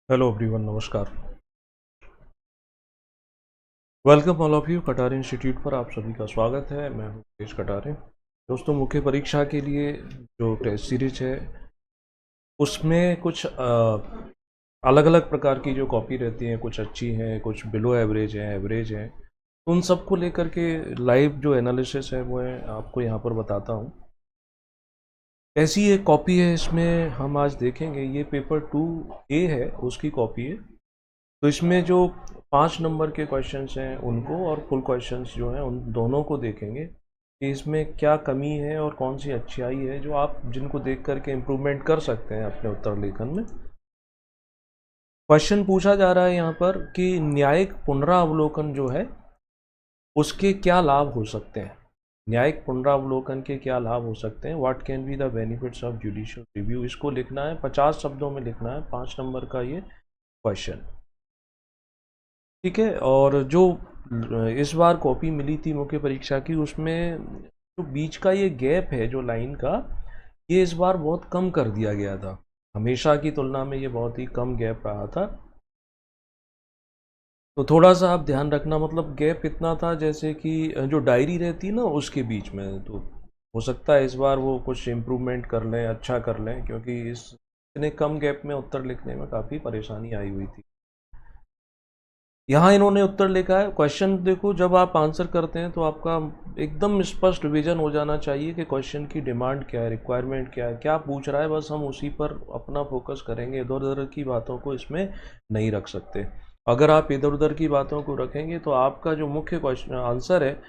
Hello everyone, नमस्कार। Welcome all of you Katare institute पर आप सभी का स्वागत है। मैं हूं तेज कटारे। दोस्तों, मुख्य परीक्षा के लिए जो टेस्ट सीरीज है उसमें कुछ अलग अलग प्रकार की जो कॉपी रहती हैं, कुछ अच्छी हैं, कुछ बिलो एवरेज हैं, एवरेज हैं। उन सबको लेकर के लाइव जो एनालिसिस है वो है आपको यहाँ पर बताता हूँ। ऐसी एक कॉपी है, इसमें हम आज देखेंगे। ये पेपर 2A है, उसकी कॉपी है। तो इसमें जो 5 नंबर के क्वेश्चंस हैं उनको और फुल क्वेश्चंस जो हैं उन दोनों को देखेंगे कि इसमें क्या कमी है और कौन सी अच्छाई है जो आप जिनको देख करके इम्प्रूवमेंट कर सकते हैं अपने उत्तर लेखन में। क्वेश्चन पूछा जा रहा है यहाँ पर कि न्यायिक पुनरावलोकन जो है उसके क्या लाभ हो सकते हैं। न्यायिक पुनरावलोकन के क्या लाभ हो सकते हैं, what can be the benefits of judicial review. इसको लिखना है, 50 शब्दों में लिखना है। 5 नंबर का ये क्वेश्चन, ठीक है। और जो इस बार कॉपी मिली थी मुख्य परीक्षा की, उसमें जो बीच का ये गैप है जो लाइन का, ये इस बार बहुत कम कर दिया गया था। हमेशा की तुलना में ये बहुत ही कम गैप रहा था। तो थोड़ा सा आप ध्यान रखना, मतलब गैप इतना था जैसे कि जो डायरी रहती है ना उसके बीच में। तो हो सकता है इस बार वो कुछ इम्प्रूवमेंट कर लें, अच्छा कर लें, क्योंकि इस इतने कम गैप में उत्तर लिखने में काफ़ी परेशानी आई हुई थी। यहाँ इन्होंने उत्तर लिखा है। क्वेश्चन देखो, जब आप आंसर करते हैं तो आपका एकदम स्पष्ट विजन हो जाना चाहिए कि क्वेश्चन की डिमांड क्या है, रिक्वायरमेंट क्या है, क्या पूछ रहा है। बस हम उसी पर अपना फोकस करेंगे, इधर उधर की बातों को इसमें नहीं रख सकते। अगर आप इधर उधर की बातों को रखेंगे तो आपका जो मुख्य क्वेश्चन आंसर है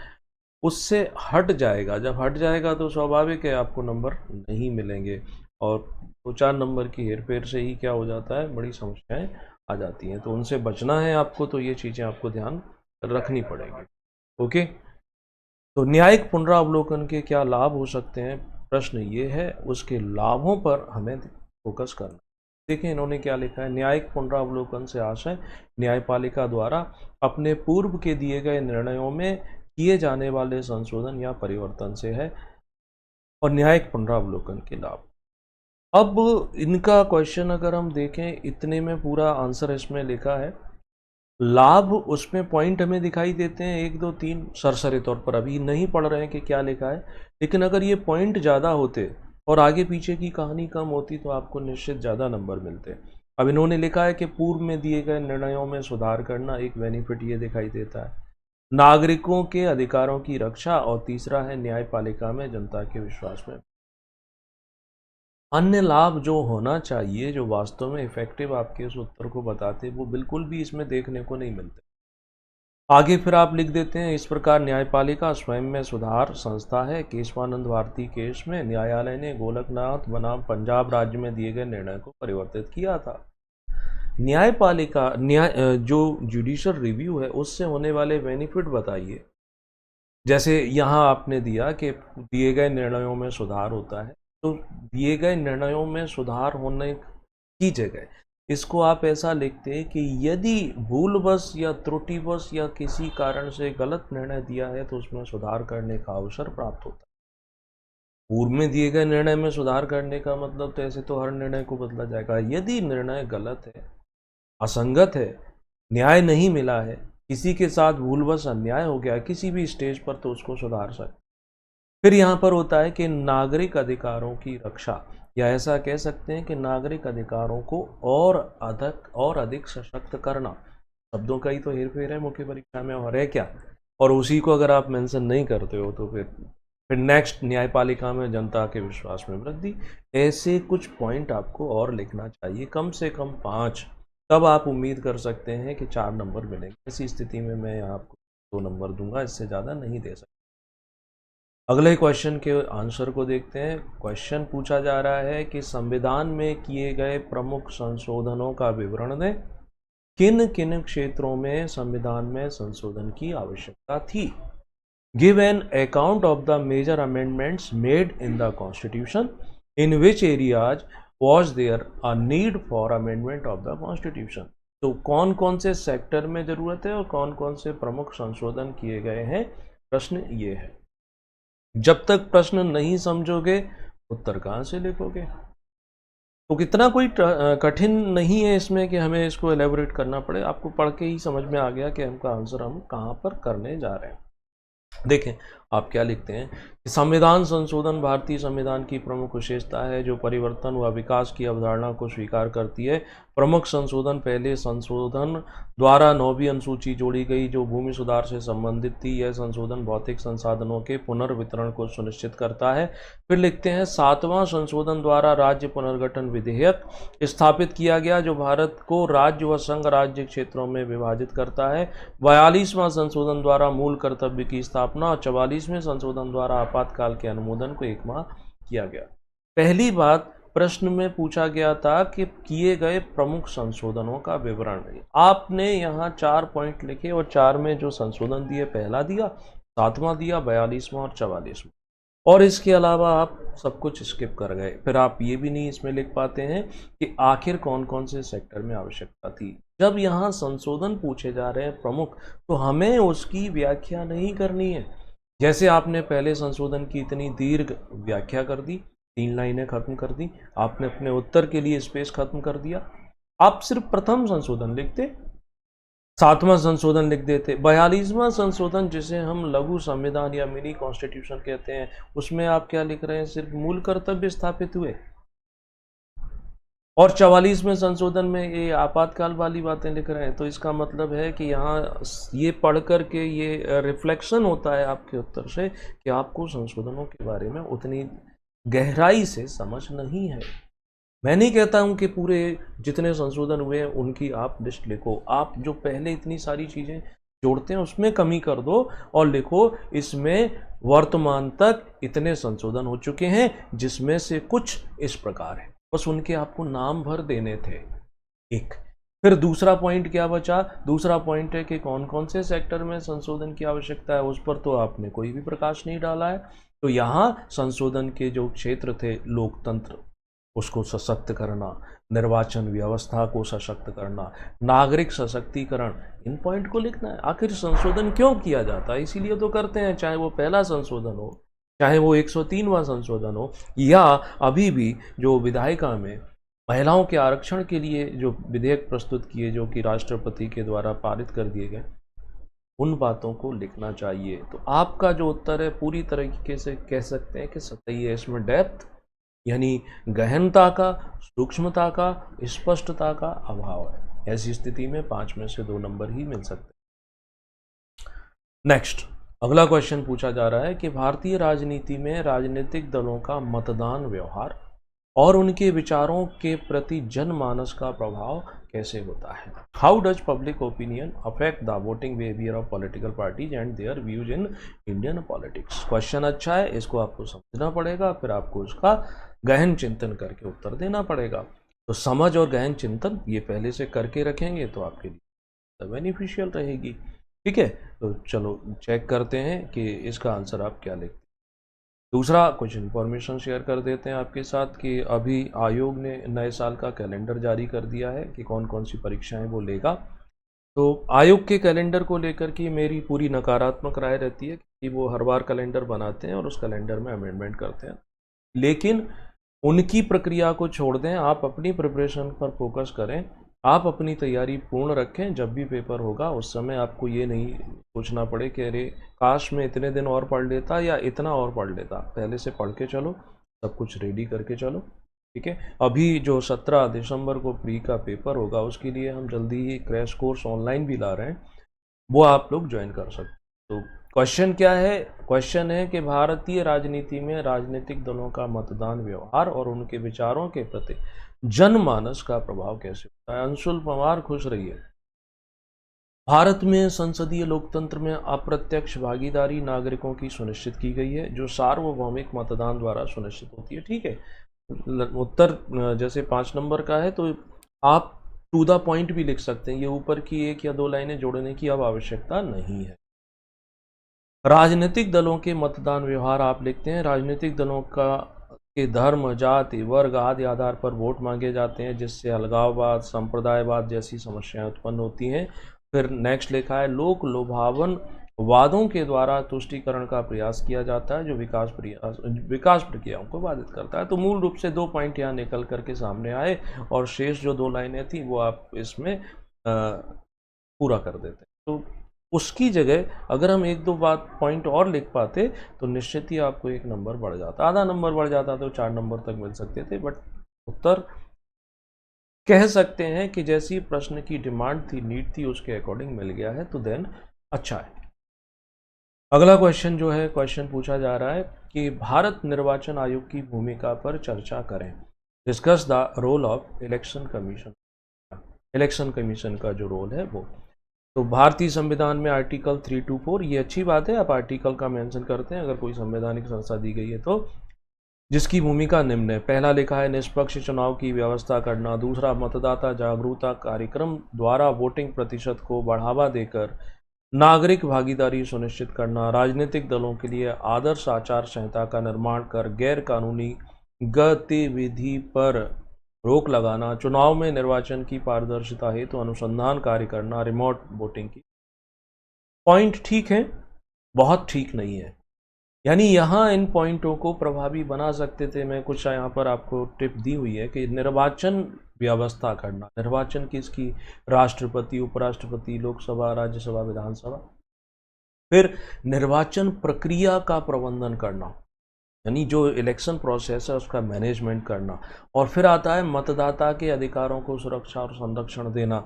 उससे हट जाएगा। जब हट जाएगा तो स्वाभाविक है आपको नंबर नहीं मिलेंगे, और 2-4 नंबर की हेरफेर से ही क्या हो जाता है, बड़ी समस्याएं आ जाती हैं। तो उनसे बचना है आपको, तो ये चीज़ें आपको ध्यान रखनी पड़ेंगी। ओके। तो न्यायिक पुनरावलोकन के क्या लाभ हो सकते हैं, प्रश्न ये है। उसके लाभों पर हमें फोकस करना। देखिए इन्होंने क्या लिखा है। न्यायिक पुनरावलोकन से आशय न्यायपालिका द्वारा अपने पूर्व के दिए गए निर्णयों में किए जाने वाले संशोधन या परिवर्तन से है। और न्यायिक पुनरावलोकन के लाभ, अब इनका क्वेश्चन अगर हम देखें, इतने में पूरा आंसर इसमें लिखा है। लाभ उसमें पॉइंट हमें दिखाई देते हैं 1 2 3 सरसरे तौर पर, अभी नहीं पढ़ रहे हैं कि क्या लिखा है। लेकिन अगर ये पॉइंट ज़्यादा होते और आगे पीछे की कहानी कम होती तो आपको निश्चित ज़्यादा नंबर मिलते। अब इन्होंने लिखा है कि पूर्व में दिए गए निर्णयों में सुधार करना, एक बेनिफिट ये दिखाई देता है। नागरिकों के अधिकारों की रक्षा, और तीसरा है न्यायपालिका में जनता के विश्वास में। अन्य लाभ जो होना चाहिए, जो वास्तव में इफेक्टिव आपके उस उत्तर को बताते, वो बिल्कुल भी इसमें देखने को नहीं मिलते। आगे फिर आप लिख देते हैं, इस प्रकार न्यायपालिका स्वयं में सुधार संस्था है। केशवानंद भारती केस में न्यायालय ने गोलकनाथ बनाम पंजाब राज्य में दिए गए निर्णय को परिवर्तित किया था। न्यायपालिका जो जुडिशियल रिव्यू है उससे होने वाले बेनिफिट बताइए। जैसे यहाँ आपने दिया कि दिए गए निर्णयों में सुधार होता है, तो दिए गए निर्णयों में सुधार होने की जगह इसको आप ऐसा लिखते हैं कि यदि भूलवश या त्रुटिवश या किसी कारण से गलत निर्णय दिया है तो उसमें सुधार करने का अवसर प्राप्त होता है। पूर्व में दिए गए निर्णय में सुधार करने का मतलब तो ऐसे तो हर निर्णय को बदला जाएगा। यदि निर्णय गलत है, असंगत है, न्याय नहीं मिला है, किसी के साथ भूलवश अन्याय हो गया किसी भी स्टेज पर, तो उसको सुधार सकते। फिर यहाँ पर होता है कि नागरिक अधिकारों की रक्षा, या ऐसा कह सकते हैं कि नागरिक अधिकारों को और अधिक सशक्त करना। शब्दों का ही तो हेरफेर है मुख्य परीक्षा में, और है क्या। और उसी को अगर आप मेंशन नहीं करते हो तो फिर नेक्स्ट, न्यायपालिका में जनता के विश्वास में वृद्धि। ऐसे कुछ पॉइंट आपको और लिखना चाहिए, कम से कम 5। तब आप उम्मीद कर सकते हैं कि 4 नंबर मिलेंगे। ऐसी स्थिति में मैं आपको 2 नंबर दूंगा, इससे ज़्यादा नहीं दे सकता। अगले क्वेश्चन के आंसर को देखते हैं। क्वेश्चन पूछा जा रहा है कि संविधान में किए गए प्रमुख संशोधनों का विवरण दें। किन किन क्षेत्रों में संविधान में संशोधन की आवश्यकता थी। Give an account of the major amendments made in the constitution. In which areas was there a need for amendment of the constitution. तो कौन कौन से सेक्टर में जरूरत है और कौन कौन से प्रमुख संशोधन किए गए हैं, प्रश्न ये है। जब तक प्रश्न नहीं समझोगे उत्तर कहाँ से लिखोगे। तो कितना कोई कठिन नहीं है इसमें कि हमें इसको एलेबोरेट करना पड़े, आपको पढ़ के ही समझ में आ गया कि हमका आंसर हम कहाँ पर करने जा रहे हैं। देखें आप क्या लिखते हैं कि संविधान संशोधन भारतीय संविधान की प्रमुख विशेषता है जो परिवर्तन व विकास की अवधारणा को स्वीकार करती है। प्रमुख संशोधन पहले संशोधन द्वारा 9वीं अनुसूची जोड़ी गई जो भूमि सुधार से संबंधित थी। यह संशोधन भौतिक संसाधनों के पुनर्वितरण को सुनिश्चित करता है। फिर लिखते हैं 7वां संशोधन द्वारा राज्य पुनर्गठन विधेयक स्थापित किया गया जो भारत को राज्य व संघ राज्य क्षेत्रों में विभाजित करता है। 42वां संशोधन द्वारा मूल कर्तव्य की स्थापना और 44वें संशोधन द्वारा आपातकाल के अनुमोदन को एक माह किया गया। पहली बात प्रश्न में पूछा गया था कि किए गए प्रमुख संशोधनों का विवरण। आपने यहाँ 4 पॉइंट लिखे और 4 में जो संशोधन दिए, पहला दिया, 7वां दिया, 42वां और 44वां, और इसके अलावा आप सब कुछ स्किप कर गए। फिर आप ये भी नहीं इसमें लिख पाते हैं कि आखिर कौन कौन से सेक्टर में आवश्यकता थी। जब यहाँ संशोधन पूछे जा रहे हैं प्रमुख, तो हमें उसकी व्याख्या नहीं करनी है। जैसे आपने पहले संशोधन की इतनी दीर्घ व्याख्या कर दी, 3 लाइनें खत्म कर दी, आपने अपने उत्तर के लिए स्पेस खत्म कर दिया। आप सिर्फ प्रथम संशोधन लिखते, 7वां संशोधन लिख देते, 42वां संशोधन जिसे हम लघु संविधान या मिनी कॉन्स्टिट्यूशन कहते हैं, उसमें आप क्या लिख रहे हैं, सिर्फ मूल कर्तव्य स्थापित हुए। और 44वें संशोधन में ये आपातकाल वाली बातें लिख रहे हैं। तो इसका मतलब है कि यहाँ ये पढ़ कर के ये रिफ्लेक्शन होता है आपके उत्तर से कि आपको संशोधनों के बारे में उतनी गहराई से समझ नहीं है। मैं नहीं कहता हूँ कि पूरे जितने संशोधन हुए हैं उनकी आप लिस्ट लिखो, आप जो पहले इतनी सारी चीज़ें जोड़ते हैं उसमें कमी कर दो और लिखो इसमें वर्तमान तक इतने संशोधन हो चुके हैं जिसमें से कुछ इस प्रकार है, बस उनके आपको नाम भर देने थे। एक फिर दूसरा पॉइंट क्या बचा, दूसरा पॉइंट है कि कौन कौन से सेक्टर में संशोधन की आवश्यकता है, उस पर तो आपने कोई भी प्रकाश नहीं डाला है। तो यहाँ संशोधन के जो क्षेत्र थे, लोकतंत्र उसको सशक्त करना, निर्वाचन व्यवस्था को सशक्त करना, नागरिक सशक्तिकरण, इन पॉइंट को लिखना है। आखिर संशोधन क्यों किया जाता है, इसीलिए तो करते हैं, चाहे वो पहला संशोधन हो, चाहे वो 103वां संशोधन हो, या अभी भी जो विधायिका में महिलाओं के आरक्षण के लिए जो विधेयक प्रस्तुत किए जो कि राष्ट्रपति के द्वारा पारित कर दिए गए, उन बातों को लिखना चाहिए। तो आपका जो उत्तर है पूरी तरीके से कह सकते हैं कि सही है। इसमें डेप्थ यानी गहनता का, सूक्ष्मता का, स्पष्टता का अभाव है। ऐसी स्थिति में 5 में से 2 नंबर ही मिल सकते हैं। नेक्स्ट अगला क्वेश्चन पूछा जा रहा है कि भारतीय राजनीति में राजनीतिक दलों का मतदान व्यवहार और उनके विचारों के प्रति जनमानस का प्रभाव कैसे होता है। How does public opinion affect the voting behaviour of political parties and their views in Indian politics. Question अच्छा है, इसको आपको समझना पड़ेगा, फिर आपको उसका गहन चिंतन करके उत्तर देना पड़ेगा। तो समझ और गहन चिंतन ये पहले से करके रखेंगे तो आपके लिए बेनिफिशियल रहेगी। ठीक है, तो चलो चेक करते हैं कि इसका आंसर आप क्या लिखते हैं। दूसरा कुछ इन्फॉर्मेशन शेयर कर देते हैं आपके साथ कि अभी आयोग ने नए साल का कैलेंडर जारी कर दिया है कि कौन कौन सी परीक्षाएं वो लेगा। तो आयोग के कैलेंडर को लेकर के मेरी पूरी नकारात्मक राय रहती है कि वो हर बार कैलेंडर बनाते हैं और उस कैलेंडर में अमेंडमेंट करते हैं, लेकिन उनकी प्रक्रिया को छोड़ दें, आप अपनी प्रिपरेशन पर फोकस करें, आप अपनी तैयारी पूर्ण रखें। जब भी पेपर होगा उस समय आपको ये नहीं सोचना पड़े कि अरे काश मैं इतने दिन और पढ़ लेता या इतना और पढ़ लेता। पहले से पढ़ के चलो, सब कुछ रेडी करके चलो। ठीक है, अभी जो 17 दिसंबर को प्री का पेपर होगा उसके लिए हम जल्दी ही क्रैश कोर्स ऑनलाइन भी ला रहे हैं, वो आप लोग ज्वाइन कर सकते। तो क्वेश्चन क्या है, क्वेश्चन है कि भारतीय राजनीति में राजनीतिक दलों का मतदान व्यवहार और उनके विचारों के प्रति जनमानस का प्रभाव कैसे होता है। अंशुल पवार खुश रहिए। भारत में संसदीय लोकतंत्र में अप्रत्यक्ष भागीदारी नागरिकों की सुनिश्चित की गई है जो सार्वभौमिक मतदान द्वारा सुनिश्चित होती है। ठीक है, उत्तर जैसे 5 नंबर का है तो आप टू द पॉइंट भी लिख सकते हैं, ये ऊपर की 1 या 2 लाइनें जोड़ने की अब आवश्यकता नहीं है। राजनीतिक दलों के मतदान व्यवहार आप लिखते हैं, राजनीतिक दलों के धर्म, जाति, वर्ग आदि आधार पर वोट मांगे जाते हैं जिससे अलगाववाद, संप्रदायवाद जैसी समस्याएं उत्पन्न होती हैं। फिर नेक्स्ट लिखा है लोक लुभावन वादों के द्वारा तुष्टीकरण का प्रयास किया जाता है जो विकास प्रक्रियाओं को बाधित करता है। तो मूल रूप से 2 पॉइंट यहाँ निकल करके सामने आए और शेष जो 2 लाइनें थी वो आप इसमें पूरा कर देते। तो उसकी जगह अगर हम 1-2 बात पॉइंट और लिख पाते तो निश्चित ही आपको 1 नंबर बढ़ जाता, आधा नंबर बढ़ जाता, तो 4 नंबर तक मिल सकते थे। बट उत्तर कह सकते हैं कि जैसी प्रश्न की डिमांड थी, नीड थी, उसके अकॉर्डिंग मिल गया है, तो देन अच्छा है। अगला क्वेश्चन जो है, क्वेश्चन पूछा जा रहा है कि भारत निर्वाचन आयोग की भूमिका पर चर्चा करें। Discuss the role of election commission. Election commission का जो रोल है वो, तो भारतीय संविधान में आर्टिकल 324, ये अच्छी बात है, आप आर्टिकल का मेंशन करते हैं अगर कोई संवैधानिक संस्था दी गई है तो, जिसकी भूमिका निम्न है। पहला लिखा है निष्पक्ष चुनाव की व्यवस्था करना, दूसरा मतदाता जागरूकता कार्यक्रम द्वारा वोटिंग प्रतिशत को बढ़ावा देकर नागरिक भागीदारी सुनिश्चित करना, राजनीतिक दलों के लिए आदर्श आचार संहिता का निर्माण कर गैर कानूनी गतिविधि पर रोक लगाना, चुनाव में निर्वाचन की पारदर्शिता हेतु अनुसंधान कार्य करना, रिमोट वोटिंग की। पॉइंट ठीक है, बहुत ठीक नहीं है। यानी यहाँ इन पॉइंटों को प्रभावी बना सकते थे। मैं कुछ यहाँ पर आपको टिप दी हुई है कि निर्वाचन व्यवस्था करना, निर्वाचन किसकी, राष्ट्रपति, उपराष्ट्रपति, लोकसभा, राज्यसभा, विधानसभा। फिर निर्वाचन प्रक्रिया का प्रबंधन करना, यानी जो इलेक्शन प्रोसेस है उसका मैनेजमेंट करना, और फिर आता है मतदाता के अधिकारों को सुरक्षा और संरक्षण देना।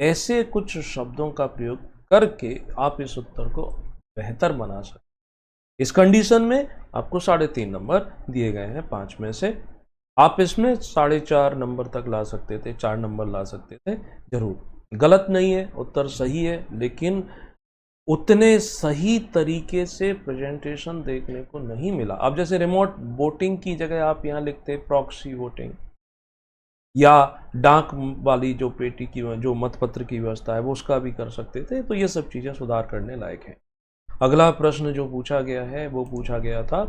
ऐसे कुछ शब्दों का प्रयोग करके आप इस उत्तर को बेहतर बना सकते। इस कंडीशन में आपको 3.5 नंबर दिए गए हैं 5 में से। आप इसमें 4.5 नंबर तक ला सकते थे, 4 नंबर ला सकते थे, जरूर। गलत नहीं है, उत्तर सही है, लेकिन उतने सही तरीके से प्रेजेंटेशन देखने को नहीं मिला। अब जैसे रिमोट वोटिंग की जगह आप यहाँ लिखते प्रॉक्सी वोटिंग, या डाक वाली जो पेटी की, जो मतपत्र की व्यवस्था है वो, उसका भी कर सकते थे। तो ये सब चीज़ें सुधार करने लायक हैं। अगला प्रश्न जो पूछा गया है वो पूछा गया था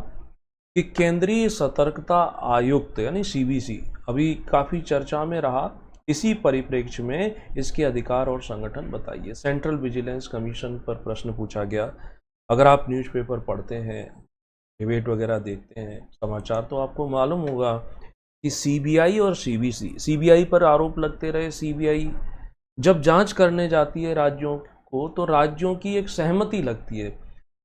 कि केंद्रीय सतर्कता आयुक्त यानी सीवीसी अभी काफ़ी चर्चा में रहा, इसी परिप्रेक्ष्य में इसके अधिकार और संगठन बताइए। सेंट्रल विजिलेंस कमीशन पर प्रश्न पूछा गया। अगर आप न्यूज़पेपर पढ़ते हैं, डिबेट वगैरह देखते हैं, समाचार, तो आपको मालूम होगा कि सीबीआई और सीवीसी, सीबीआई पर आरोप लगते रहे। सीबीआई जब जांच करने जाती है राज्यों को, तो राज्यों की एक सहमति लगती है।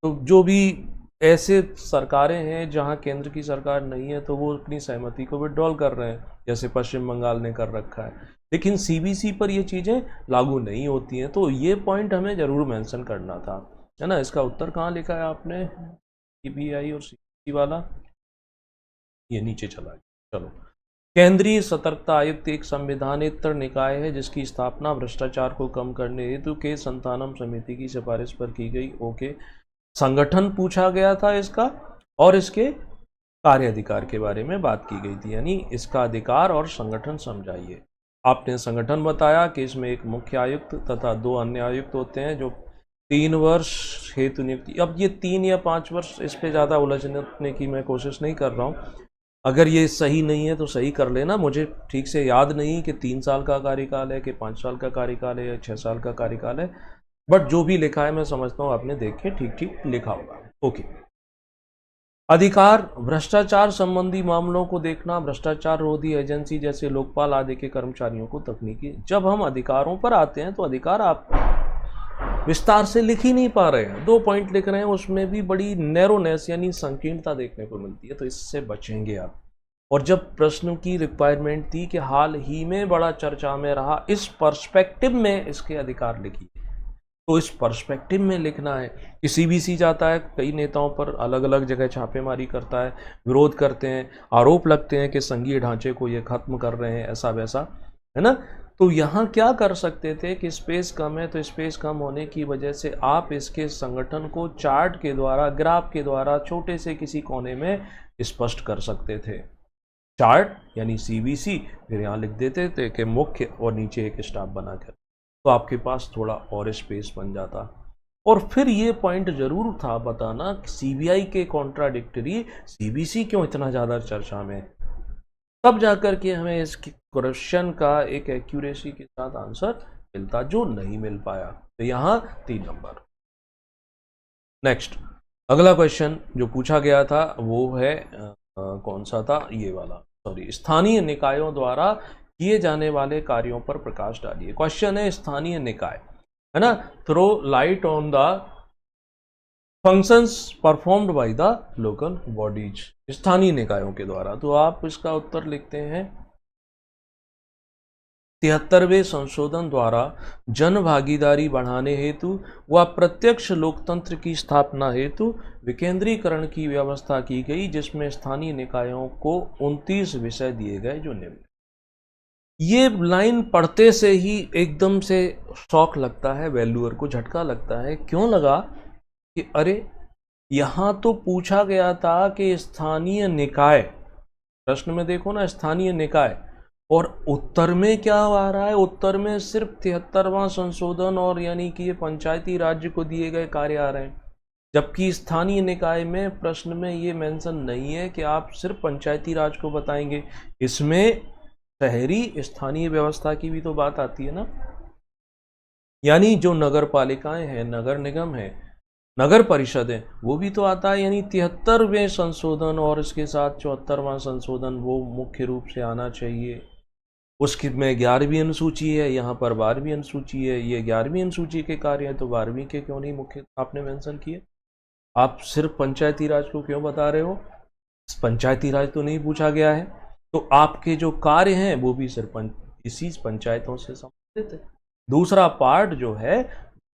तो जो भी ऐसे सरकारें हैं जहां केंद्र की सरकार नहीं है, तो वो अपनी सहमति को विड्रॉल कर रहे हैं, जैसे पश्चिम बंगाल ने कर रखा है। लेकिन सीबीसी पर ये चीज़ें लागू नहीं होती हैं। तो ये पॉइंट हमें ज़रूर मेंशन करना था, है ना। इसका उत्तर कहाँ लिखा है आपने, सीबीआई और सीबीसी वाला, ये नीचे चला गया। चलो, केंद्रीय सतर्कता आयुक्त एक संविधानेतर निकाय है जिसकी स्थापना भ्रष्टाचार को कम करने हेतु के संतानम समिति की सिफारिश पर की गई। ओके, संगठन पूछा गया था इसका, और इसके कार्य अधिकार के बारे में बात की गई थी, यानी इसका अधिकार और संगठन समझाइए। आपने संगठन बताया कि इसमें एक मुख्य आयुक्त तथा 2 अन्य आयुक्त होते हैं जो 3 वर्ष हेतु नियुक्ति। अब ये 3 या 5 वर्ष, इस पे ज़्यादा उलझने की मैं कोशिश नहीं कर रहा हूँ। अगर ये सही नहीं है तो सही कर लेना, मुझे ठीक से याद नहीं कि 3 साल का कार्यकाल है कि 5 साल का कार्यकाल है या 6 साल का कार्यकाल है, बट जो भी लिखा है मैं समझता हूँ आपने देख के ठीक ठीक लिखा होगा। ओके, अधिकार, भ्रष्टाचार संबंधी मामलों को देखना, भ्रष्टाचार रोधी एजेंसी जैसे लोकपाल आदि के कर्मचारियों को तकनीकी। जब हम अधिकारों पर आते हैं तो अधिकार आप विस्तार से लिख ही नहीं पा रहे हैं, 2 पॉइंट लिख रहे हैं, उसमें भी बड़ी नैरोनेस यानी संकीर्णता देखने को मिलती है, तो इससे बचेंगे आप। और जब प्रश्न की रिक्वायरमेंट थी कि हाल ही में बड़ा चर्चा में रहा, इस पर्सपेक्टिव में इसके अधिकार लिखिए, तो इस पर्सपेक्टिव में लिखना है कि सीबीसी जाता है, कई नेताओं पर अलग अलग जगह छापेमारी करता है, विरोध करते हैं, आरोप लगते हैं कि संघीय ढांचे को ये खत्म कर रहे हैं, ऐसा वैसा, है ना। तो यहाँ क्या कर सकते थे कि स्पेस कम है, तो स्पेस कम होने की वजह से आप इसके संगठन को चार्ट के द्वारा, ग्राफ के द्वारा छोटे से किसी कोने में स्पष्ट कर सकते थे। चार्ट यानी सीबीसी, फिर यहाँ लिख देते थे कि मुख्य, और नीचे एक स्टाफ बनाकर, तो आपके पास थोड़ा और स्पेस बन जाता। और फिर ये पॉइंट जरूर था बताना, सीबीआई के कॉन्ट्राडिक्टरी सीबीसी क्यों इतना ज़्यादा चर्चा में, तब जाकर के हमें इस क्वेश्चन का एक एक्यूरेसी के साथ आंसर मिलता, जो नहीं मिल पाया। तो यहाँ 3 नंबर। नेक्स्ट, अगला क्वेश्चन जो पूछा गया था वो है कौन सा था, ये वाला, सॉरी, स्थानीय निकायों द्वारा किए जाने वाले कार्यों पर प्रकाश डालिए। क्वेश्चन है स्थानीय निकाय, है ना, throw light on the functions performed by the local bodies, स्थानीय निकायों के द्वारा। तो आप इसका उत्तर लिखते हैं 73वें संशोधन द्वारा जन भागीदारी बढ़ाने हेतु व प्रत्यक्ष लोकतंत्र की स्थापना हेतु विकेंद्रीकरण की व्यवस्था की गई, जिसमें स्थानीय निकायों को 29 विषय दिए गए जो निम्न। ये लाइन पढ़ते से ही एकदम से शॉक लगता है, वैल्यूअर को झटका लगता है। क्यों लगा कि अरे यहां तो पूछा गया था कि स्थानीय निकाय, प्रश्न में देखो ना, स्थानीय निकाय, और उत्तर में क्या आ रहा है, उत्तर में सिर्फ 73वां संशोधन और यानी कि ये पंचायती राज्य को दिए गए कार्य आ रहे हैं, जबकि स्थानीय निकाय में प्रश्न में ये मेंशन नहीं है कि आप सिर्फ पंचायती राज को बताएंगे। इसमें शहरी स्थानीय व्यवस्था की भी तो बात आती है ना, यानी जो नगर पालिकाएं हैं, नगर निगम है, नगर परिषद है, वो भी तो आता है। यानी 73वें संशोधन और इसके साथ 74वां संशोधन वो मुख्य रूप से आना चाहिए। उसकी में 11वीं अनुसूची है, यहाँ पर 12वीं अनुसूची है, ये 11वीं अनुसूची के कार्य हैं, तो 12वीं के क्यों नहीं मुख्य आपने मेंशन किए? आप सिर्फ पंचायती राज को क्यों बता रहे हो? पंचायती राज तो नहीं पूछा गया है, तो आपके जो कार्य हैं वो भी सिर्फ इसी पंचायतों से संबंधित है। दूसरा पार्ट जो है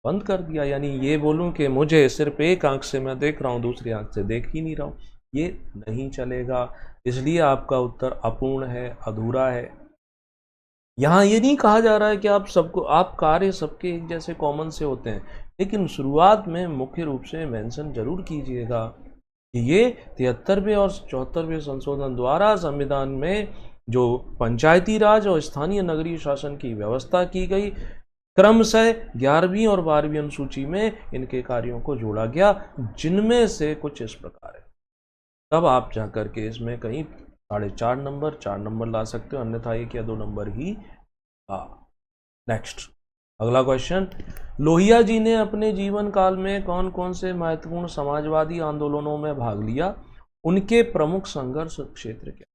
बंद कर दिया, यानी ये बोलूं कि मुझे सिर्फ एक आंख से मैं देख रहा हूँ, दूसरी आंख से देख ही नहीं रहा हूँ, ये नहीं चलेगा। इसलिए आपका उत्तर अपूर्ण है, अधूरा है। यहाँ ये नहीं कहा जा रहा है कि आप सबको, आप कार्य सबके एक जैसे कॉमन से होते हैं, लेकिन शुरुआत में मुख्य रूप से मेंशन जरूर कीजिएगा कि ये 73वें और 74वें संशोधन द्वारा संविधान में जो पंचायती राज और स्थानीय नगरीय शासन की व्यवस्था की गई, क्रमशः 11वीं और 12वीं अनुसूची में इनके कार्यों को जोड़ा गया, जिनमें से कुछ इस प्रकार है। तब आप जाकर के इसमें कहीं 4.5 नंबर, 4 नंबर ला सकते हो, अन्यथा 1 या 2 नंबर ही आ। नेक्स्ट, अगला क्वेश्चन, लोहिया जी ने अपने जीवन काल में कौन कौन से महत्वपूर्ण समाजवादी आंदोलनों में भाग लिया? उनके प्रमुख संघर्ष क्षेत्र क्या?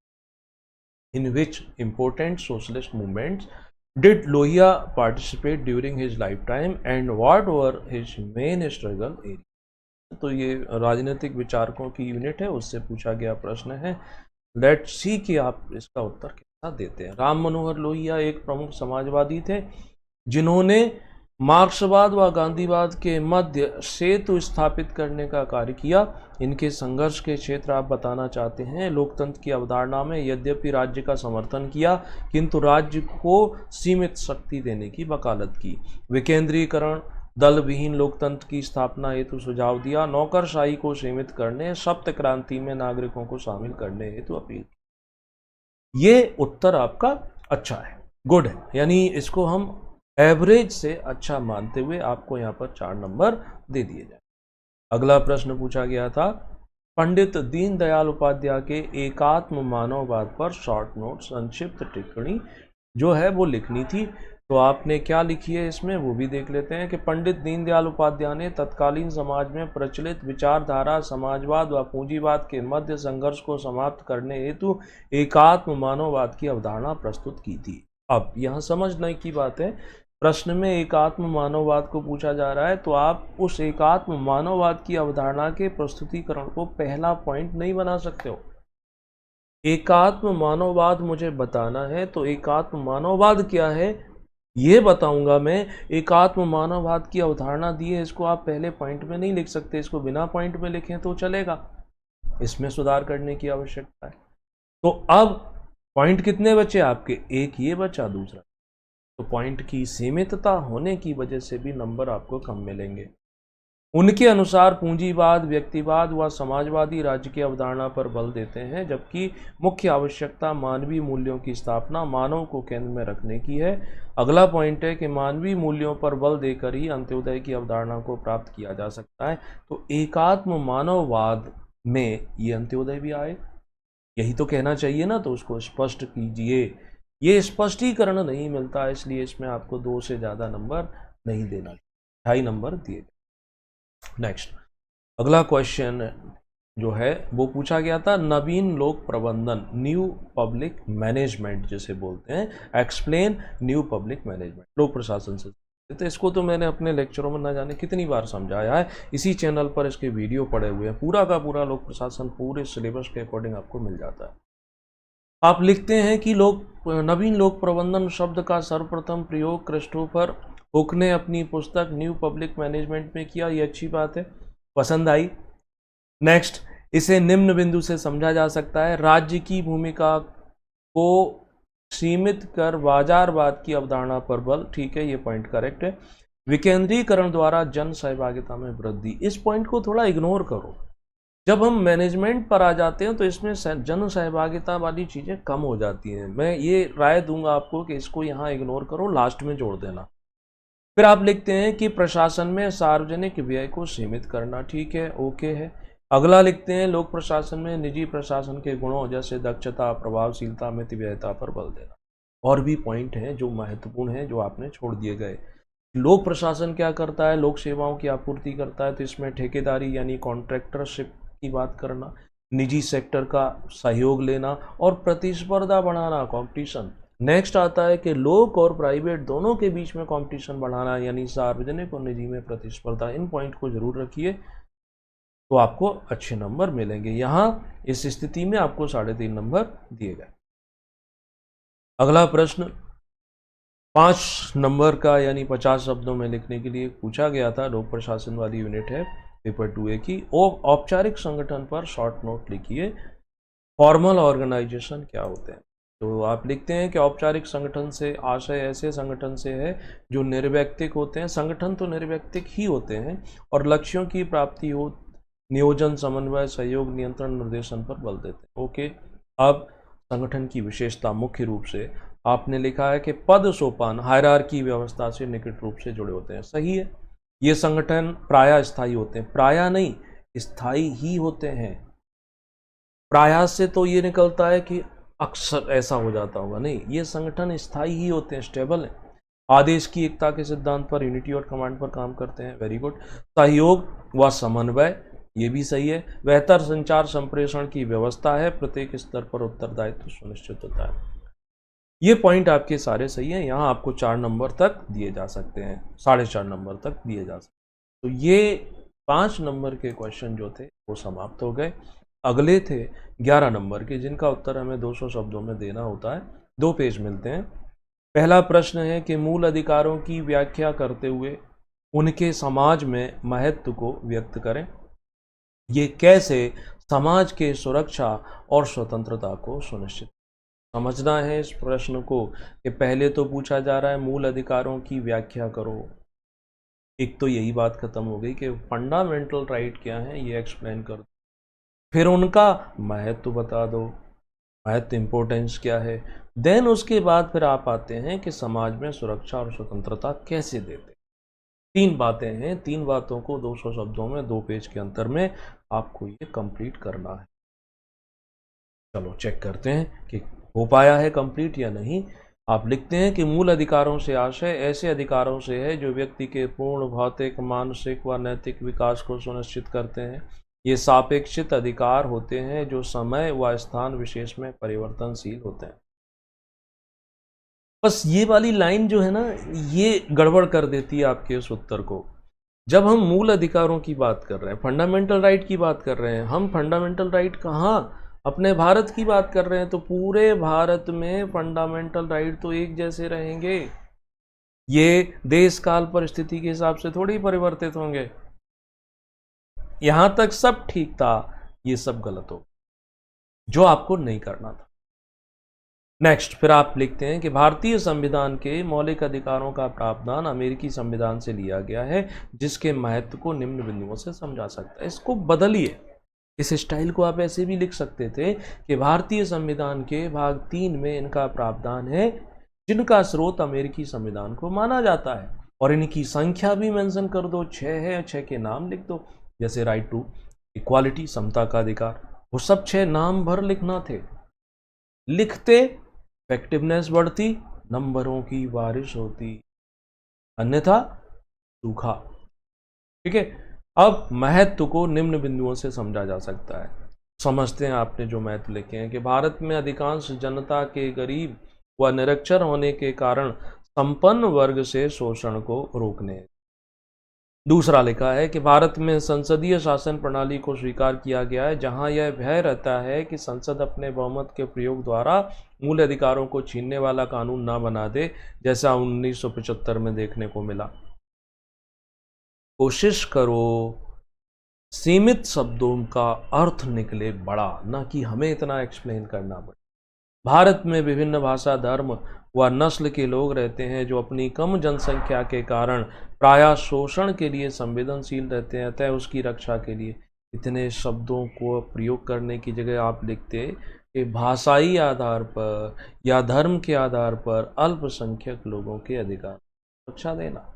In which important socialist movements did Lohia participate during his lifetime and what were his main struggle area? तो ये राजनीतिक विचारकों की यूनिट है, उससे पूछा गया प्रश्न है। लेट्स सी कि आप इसका उत्तर कैसा देते हैं। राम मनोहर लोहिया एक प्रमुख समाजवादी थे, जिन्होंने मार्क्सवाद व गांधीवाद के मध्य सेतु स्थापित करने का कार्य किया। इनके संघर्ष के क्षेत्र आप बताना चाहते हैं। लोकतंत्र की अवधारणा में यद्यपि राज्य का समर्थन किया, किंतु राज्य को सीमित शक्ति देने की वकालत की। विकेंद्रीकरण, दल विहीन लोकतंत्र की स्थापना हेतु सुझाव दिया। नौकरशाही को सीमित करने, सप्त क्रांति में नागरिकों को शामिल करने हेतु अपील। ये उत्तर आपका अच्छा है, गुड है, यानी इसको हम एवरेज से अच्छा मानते हुए आपको यहाँ पर 4 नंबर दे दिए जाए। अगला प्रश्न पूछा गया था, पंडित दीनदयाल उपाध्याय के एकात्म मानववाद पर शॉर्ट नोट संक्षिप्त टिप्पणी जो है वो लिखनी थी। तो आपने क्या लिखी है इसमें वो भी देख लेते हैं कि पंडित दीनदयाल उपाध्याय ने तत्कालीन समाज में प्रचलित विचारधारा समाजवाद व पूंजीवाद के मध्य संघर्ष को समाप्त करने हेतु एकात्म मानववाद की अवधारणा प्रस्तुत की थी। अब यहाँ समझने की बात है, प्रश्न में एकात्म मानववाद को पूछा जा रहा है, तो आप उस एकात्म मानववाद की अवधारणा के प्रस्तुतिकरण को पहला पॉइंट नहीं बना सकते हो। एकात्म मानववाद मुझे बताना है, तो एकात्म मानववाद क्या है ये बताऊंगा मैं। एकात्म मानववाद की अवधारणा दी है, इसको आप पहले पॉइंट में नहीं लिख सकते, इसको बिना पॉइंट में लिखें तो चलेगा, इसमें सुधार करने की आवश्यकता है। तो अब पॉइंट कितने बचे आपके? एक ये बचा, दूसरा तो पॉइंट की सीमितता होने की वजह से भी नंबर आपको कम मिलेंगे। उनके अनुसार पूंजीवाद व्यक्तिवाद व समाजवादी राज्य की अवधारणा पर बल देते हैं, जबकि मुख्य आवश्यकता मानवीय मूल्यों की स्थापना, मानव को केंद्र में रखने की है। अगला पॉइंट है कि मानवीय मूल्यों पर बल देकर ही अंत्योदय की अवधारणा को प्राप्त किया जा सकता है। तो एकात्म मानववाद में ये अंत्योदय भी आए, यही तो कहना चाहिए ना, तो उसको स्पष्ट कीजिए। ये स्पष्टीकरण नहीं मिलता, इसलिए इसमें आपको 2 से ज़्यादा नंबर नहीं देना, 2.5 नंबर दिए। नेक्स्ट, अगला क्वेश्चन जो है वो पूछा गया था, नवीन लोक प्रबंधन, न्यू पब्लिक मैनेजमेंट जिसे बोलते हैं, एक्सप्लेन न्यू पब्लिक मैनेजमेंट, लोक प्रशासन से। तो इसको तो मैंने अपने लेक्चरों में ना जाने कितनी बार समझाया है, इसी चैनल पर इसके वीडियो पड़े हुए हैं, पूरा का पूरा लोक प्रशासन पूरे सिलेबस के अकॉर्डिंग आपको मिल जाता है। आप लिखते हैं कि नवीन लोक प्रबंधन शब्द का सर्वप्रथम प्रयोग क्रिस्टोफर हुक ने अपनी पुस्तक न्यू पब्लिक मैनेजमेंट में किया। ये अच्छी बात है, पसंद आई। नेक्स्ट, इसे निम्न बिंदु से समझा जा सकता है, राज्य की भूमिका को सीमित कर बाजारवाद की अवधारणा पर बल। ठीक है, ये पॉइंट करेक्ट है। विकेंद्रीकरण द्वारा जन सहभागिता में वृद्धि, इस पॉइंट को थोड़ा इग्नोर करो। जब हम मैनेजमेंट पर आ जाते हैं तो इसमें जन सहभागिता वाली चीज़ें कम हो जाती हैं। मैं ये राय दूंगा आपको कि इसको यहाँ इग्नोर करो, लास्ट में जोड़ देना। फिर आप लिखते हैं कि प्रशासन में सार्वजनिक व्यय को सीमित करना। ठीक है, ओके है। अगला लिखते हैं, लोक प्रशासन में निजी प्रशासन के गुणों जैसे दक्षता, प्रभावशीलता, मितव्ययिता पर बल देना। और भी पॉइंट हैं जो महत्वपूर्ण हैं जो आपने छोड़ दिए गए। लोक प्रशासन क्या करता है? लोक सेवाओं की आपूर्ति करता है, तो इसमें ठेकेदारी यानी कॉन्ट्रैक्टरशिप की बात करना, निजी सेक्टर का सहयोग लेना और प्रतिस्पर्धा बढ़ाना, कंपटीशन। नेक्स्ट आता है कि लोक और प्राइवेट दोनों के बीच में कंपटीशन बढ़ाना यानी सार्वजनिक और निजी में प्रतिस्पर्धा। इन पॉइंट को जरूर रखिए तो आपको अच्छे नंबर मिलेंगे। यहाँ इस स्थिति में आपको 3.5 नंबर दिए गए। अगला प्रश्न 5 नंबर का यानी 50 शब्दों में लिखने के लिए पूछा गया था। लोक प्रशासन वाली यूनिट है पेपर 2A की। औपचारिक संगठन पर शॉर्ट नोट लिखिए, फॉर्मल ऑर्गेनाइजेशन क्या होते हैं? तो आप लिखते हैं कि औपचारिक संगठन से आशय ऐसे संगठन से है जो निर्व्यक्तिक होते हैं। संगठन तो निर्व्यक्तिक ही होते हैं और लक्ष्यों की प्राप्ति हो नियोजन, समन्वय, सहयोग, नियंत्रण, निर्देशन पर बल देते हैं। ओके, अब संगठन की विशेषता मुख्य रूप से आपने लिखा है कि पद सोपान हायरार्की व्यवस्था से निकट रूप से जुड़े होते हैं। सही है, ये संगठन प्रायः स्थायी होते हैं, प्रायः नहीं स्थायी ही होते हैं। प्रायः से तो ये निकलता है कि अक्सर ऐसा हो जाता होगा, नहीं, ये संगठन स्थायी ही होते हैं, स्टेबल है। आदेश की एकता के सिद्धांत पर, यूनिटी और कमांड पर काम करते हैं। Very good. सहयोग व समन्वय, ये भी सही है। बेहतर संचार संप्रेषण की व्यवस्था है, प्रत्येक स्तर पर उत्तरदायित्व सुनिश्चित होता है। ये पॉइंट आपके सारे सही हैं। यहाँ आपको 4 नंबर तक दिए जा सकते हैं, 4.5 नंबर तक दिए जा सकते हैं। तो ये 5 नंबर के क्वेश्चन जो थे वो समाप्त हो गए। अगले थे 11 नंबर के, जिनका उत्तर हमें 200 शब्दों में देना होता है। 2 पेज मिलते हैं। पहला प्रश्न है कि मूल अधिकारों की व्याख्या करते हुए उनके समाज में महत्व को व्यक्त करें। ये कैसे समाज के सुरक्षा और स्वतंत्रता को सुनिश्चित समझना है इस प्रश्न को। कि पहले तो पूछा जा रहा है मूल अधिकारों की व्याख्या करो। एक तो यही बात खत्म हो गई कि फंडामेंटल राइट क्या है ये एक्सप्लेन कर दो, फिर उनका महत्व बता दो, महत्व इंपॉर्टेंस क्या है। देन उसके बाद फिर आप आते हैं कि समाज में सुरक्षा और स्वतंत्रता कैसे देते। 3 बातें हैं, 3 बातों को 200 शब्दों में 2 पेज के अंतर में आपको ये कंप्लीट करना है। चलो चेक करते हैं कि हो पाया है कंप्लीट या नहीं। आप लिखते हैं कि मूल अधिकारों से आशय ऐसे अधिकारों से है जो व्यक्ति के पूर्ण भौतिक, मानसिक व नैतिक विकास को सुनिश्चित करते हैं। ये सापेक्षित अधिकार होते हैं जो समय व स्थान विशेष में परिवर्तनशील होते हैं। बस ये वाली लाइन जो है ना, ये गड़बड़ कर देती है आपके उस उत्तर को। जब हम मूल अधिकारों की बात कर रहे हैं, फंडामेंटल राइट की बात कर रहे हैं, हम फंडामेंटल राइट कहाँ अपने भारत की बात कर रहे हैं, तो पूरे भारत में फंडामेंटल राइट तो एक जैसे रहेंगे। ये देश काल परिस्थिति के हिसाब से थोड़ी परिवर्तित होंगे। यहां तक सब ठीक था, ये सब गलत हो, जो आपको नहीं करना था। नेक्स्ट, फिर आप लिखते हैं कि भारतीय संविधान के मौलिक अधिकारों का प्रावधान अमेरिकी संविधान से लिया गया है, जिसके महत्व को निम्न बिंदुओं से समझा सकता है। इसको बदलिए, इस स्टाइल को आप ऐसे भी लिख सकते थे कि भारतीय संविधान के भाग 3 में इनका प्रावधान है जिनका स्रोत अमेरिकी संविधान को माना जाता है, और इनकी संख्या भी मेंशन कर दो, 6 है, 6 के नाम लिख दो। जैसे राइट टू इक्वालिटी, समता का अधिकार, वो सब 6 नाम भर लिखना थे। लिखते इफेक्टिवनेस बढ़ती, नंबरों की बारिश होती, अन्यथा सूखा। ठीक है, अब महत्व को निम्न बिंदुओं से समझा जा सकता है। समझते हैं आपने जो महत्व लिखे हैं कि भारत में अधिकांश जनता के गरीब व निरक्षर होने के कारण संपन्न वर्ग से शोषण को रोकने। दूसरा लिखा है कि भारत में संसदीय शासन प्रणाली को स्वीकार किया गया है, जहां यह भय रहता है कि संसद अपने बहुमत के प्रयोग द्वारा मूल अधिकारों को छीनने वाला कानून ना बना दे, जैसा 1975 में देखने को मिला। कोशिश करो सीमित शब्दों का अर्थ निकले बड़ा, ना कि हमें इतना एक्सप्लेन करना पड़े। भारत में विभिन्न भाषा, धर्म व नस्ल के लोग रहते हैं, जो अपनी कम जनसंख्या के कारण प्रायः शोषण के लिए संवेदनशील रहते हैं। अतः उसकी रक्षा के लिए इतने शब्दों को प्रयोग करने की जगह आप लिखते कि भाषाई आधार पर या धर्म के आधार पर अल्पसंख्यक लोगों के अधिकार रक्षा देना।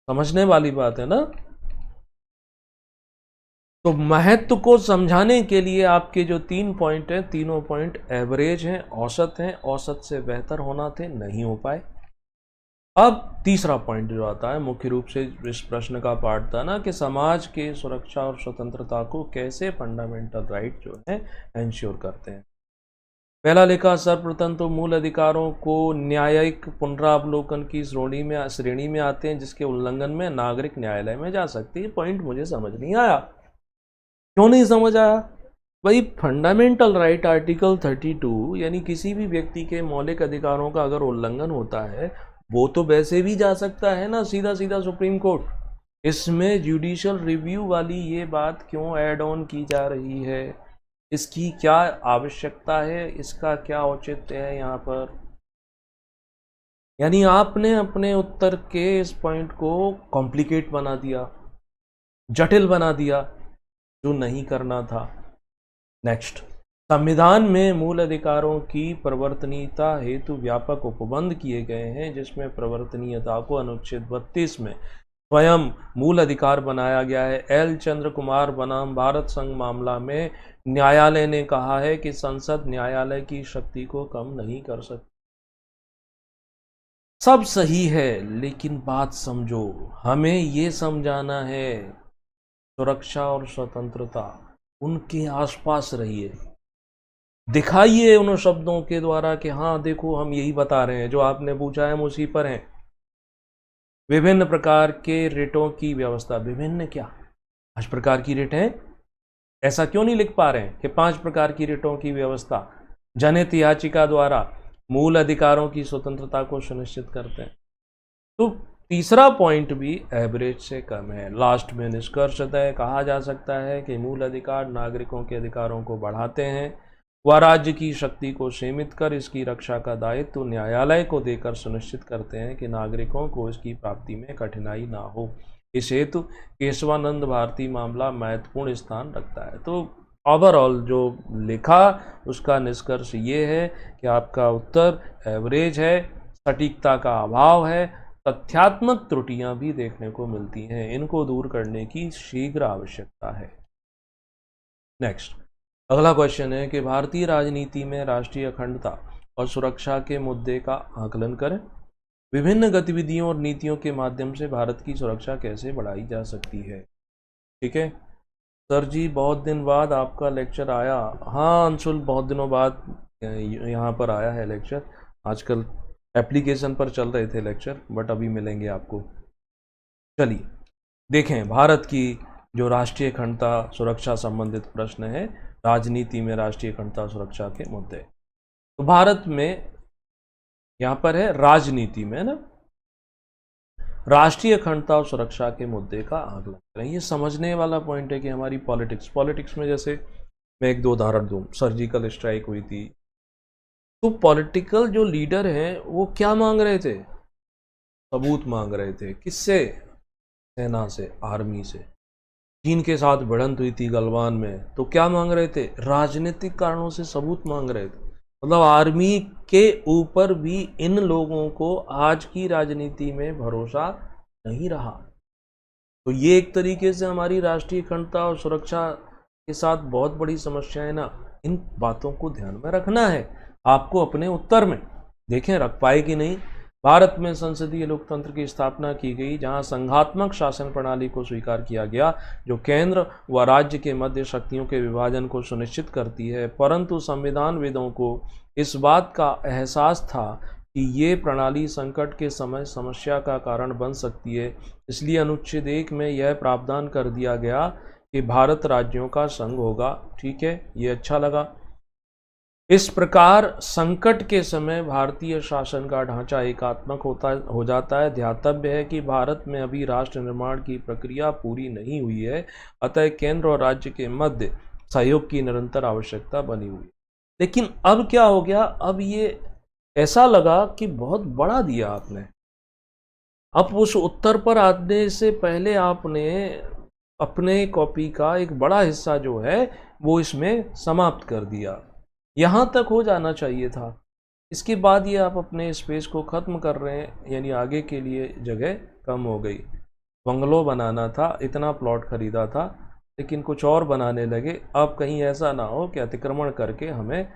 समझने वाली बात है ना। तो महत्व को समझाने के लिए आपके जो 3 पॉइंट हैं, तीनों पॉइंट एवरेज हैं, औसत हैं, औसत से बेहतर होना थे, नहीं हो पाए। अब तीसरा पॉइंट जो आता है, मुख्य रूप से इस प्रश्न का पार्ट था ना कि समाज के सुरक्षा और स्वतंत्रता को कैसे फंडामेंटल राइट जो है एंश्योर करते हैं। पहला लिखा, सर्वप्रथम तो मूल अधिकारों को न्यायिक पुनरावलोकन की श्रेणी में आते हैं, जिसके उल्लंघन में नागरिक न्यायालय में जा सकती है। पॉइंट मुझे समझ नहीं आया। क्यों नहीं समझ आया भाई? फंडामेंटल राइट आर्टिकल 32 यानी किसी भी व्यक्ति के मौलिक अधिकारों का अगर उल्लंघन होता है, वो तो वैसे भी जा सकता है ना सीधा सीधा सुप्रीम कोर्ट। इसमें जुडिशियल रिव्यू वाली ये बात क्यों ऐड ऑन की जा रही है? इसकी क्या आवश्यकता है? इसका क्या औचित्य है यहाँ पर? यानी आपने अपने उत्तर के इस पॉइंट को कॉम्प्लिकेट बना दिया, जटिल बना दिया, जो नहीं करना था। नेक्स्ट, संविधान में मूल अधिकारों की प्रवर्तनीयता हेतु व्यापक उपबंध किए गए हैं, जिसमें प्रवर्तनीयता को अनुच्छेद 32 में स्वयं मूल अधिकार बनाया गया है। एल चंद्र कुमार बनाम भारत संघ मामला में न्यायालय ने कहा है कि संसद न्यायालय की शक्ति को कम नहीं कर सकती। सब सही है, लेकिन बात समझो। हमें ये समझाना है सुरक्षा और स्वतंत्रता, उनके आसपास रहिए, दिखाइए उन शब्दों के द्वारा कि हाँ देखो हम यही बता रहे हैं, जो आपने पूछा है हम उसी पर हैं। विभिन्न प्रकार के रिटों की व्यवस्था, विभिन्न क्या 5 प्रकार की रिट हैं? ऐसा क्यों नहीं लिख पा रहे हैं कि 5 प्रकार की रिटों की व्यवस्था जनहित याचिका द्वारा मूल अधिकारों की स्वतंत्रता को सुनिश्चित करते हैं। तो तीसरा पॉइंट भी एवरेज से कम है। लास्ट में निष्कर्षतः कहा जा सकता है कि मूल अधिकार नागरिकों के अधिकारों को बढ़ाते हैं व राज्य की शक्ति को सीमित कर इसकी रक्षा का दायित्व तो न्यायालय को देकर सुनिश्चित करते हैं कि नागरिकों को इसकी प्राप्ति में कठिनाई ना हो। इस हेतु केशवानंद भारती मामला महत्वपूर्ण स्थान रखता है। तो ओवरऑल जो लिखा उसका निष्कर्ष ये है कि आपका उत्तर एवरेज है, सटीकता का अभाव है, तथ्यात्मक त्रुटियां भी देखने को मिलती हैं, इनको दूर करने की शीघ्र आवश्यकता है। नेक्स्ट, अगला क्वेश्चन है कि भारतीय राजनीति में राष्ट्रीय अखंडता और सुरक्षा के मुद्दे का आकलन करें। विभिन्न गतिविधियों और नीतियों के माध्यम से भारत की सुरक्षा कैसे बढ़ाई जा सकती है। ठीक है सर जी, बहुत दिन बाद आपका लेक्चर आया। हाँ अंशुल, बहुत दिनों बाद यहाँ पर आया है लेक्चर। आजकल एप्लीकेशन पर चल रहे थे लेक्चर, बट अभी मिलेंगे आपको। चलिए देखें, भारत की जो राष्ट्रीय अखंडता सुरक्षा संबंधित प्रश्न है, राजनीति में राष्ट्रीय अखंडता सुरक्षा के मुद्दे। तो भारत में यहाँ पर है राजनीति में ना, राष्ट्रीय अखंडता और सुरक्षा के मुद्दे का आकलन करें। ये समझने वाला पॉइंट है कि हमारी पॉलिटिक्स में जैसे मैं 1-2 उदाहरण दूं, सर्जिकल स्ट्राइक हुई थी, तो पॉलिटिकल जो लीडर हैं वो क्या मांग रहे थे? सबूत मांग रहे थे। किससे? सेना से, आर्मी से। चीन के साथ भिड़ंत हुई थी गलवान में, तो क्या मांग रहे थे? राजनीतिक कारणों से सबूत मांग रहे थे। मतलब आर्मी के ऊपर भी इन लोगों को आज की राजनीति में भरोसा नहीं रहा। तो ये एक तरीके से हमारी राष्ट्रीय अखंडता और सुरक्षा के साथ बहुत बड़ी समस्या है ना। इन बातों को ध्यान में रखना है आपको अपने उत्तर में। देखें रख पाए कि नहीं। भारत में संसदीय लोकतंत्र की स्थापना की गई, जहां संघात्मक शासन प्रणाली को स्वीकार किया गया, जो केंद्र व राज्य के मध्य शक्तियों के विभाजन को सुनिश्चित करती है। परंतु संविधानविदों को इस बात का एहसास था कि ये प्रणाली संकट के समय समस्या का कारण बन सकती है। इसलिए अनुच्छेद 1 में यह प्रावधान कर दिया गया कि भारत राज्यों का संघ होगा। ठीक है, ये अच्छा लगा। इस प्रकार संकट के समय भारतीय शासन का ढांचा एकात्मक हो जाता है। ध्यातव्य है कि भारत में अभी राष्ट्र निर्माण की प्रक्रिया पूरी नहीं हुई है, अतः केंद्र और राज्य के मध्य सहयोग की निरंतर आवश्यकता बनी हुई है। लेकिन अब क्या हो गया, अब ये ऐसा लगा कि बहुत बड़ा दिया आपने। अब उस उत्तर पर आने से पहले आपने अपने कॉपी का एक बड़ा हिस्सा जो है वो इसमें समाप्त कर दिया। यहाँ तक हो जाना चाहिए था। इसके बाद ये आप अपने स्पेस को ख़त्म कर रहे हैं, यानी आगे के लिए जगह कम हो गई। बंगलो बनाना था, इतना प्लॉट खरीदा था, लेकिन कुछ और बनाने लगे। अब कहीं ऐसा ना हो कि अतिक्रमण करके हमें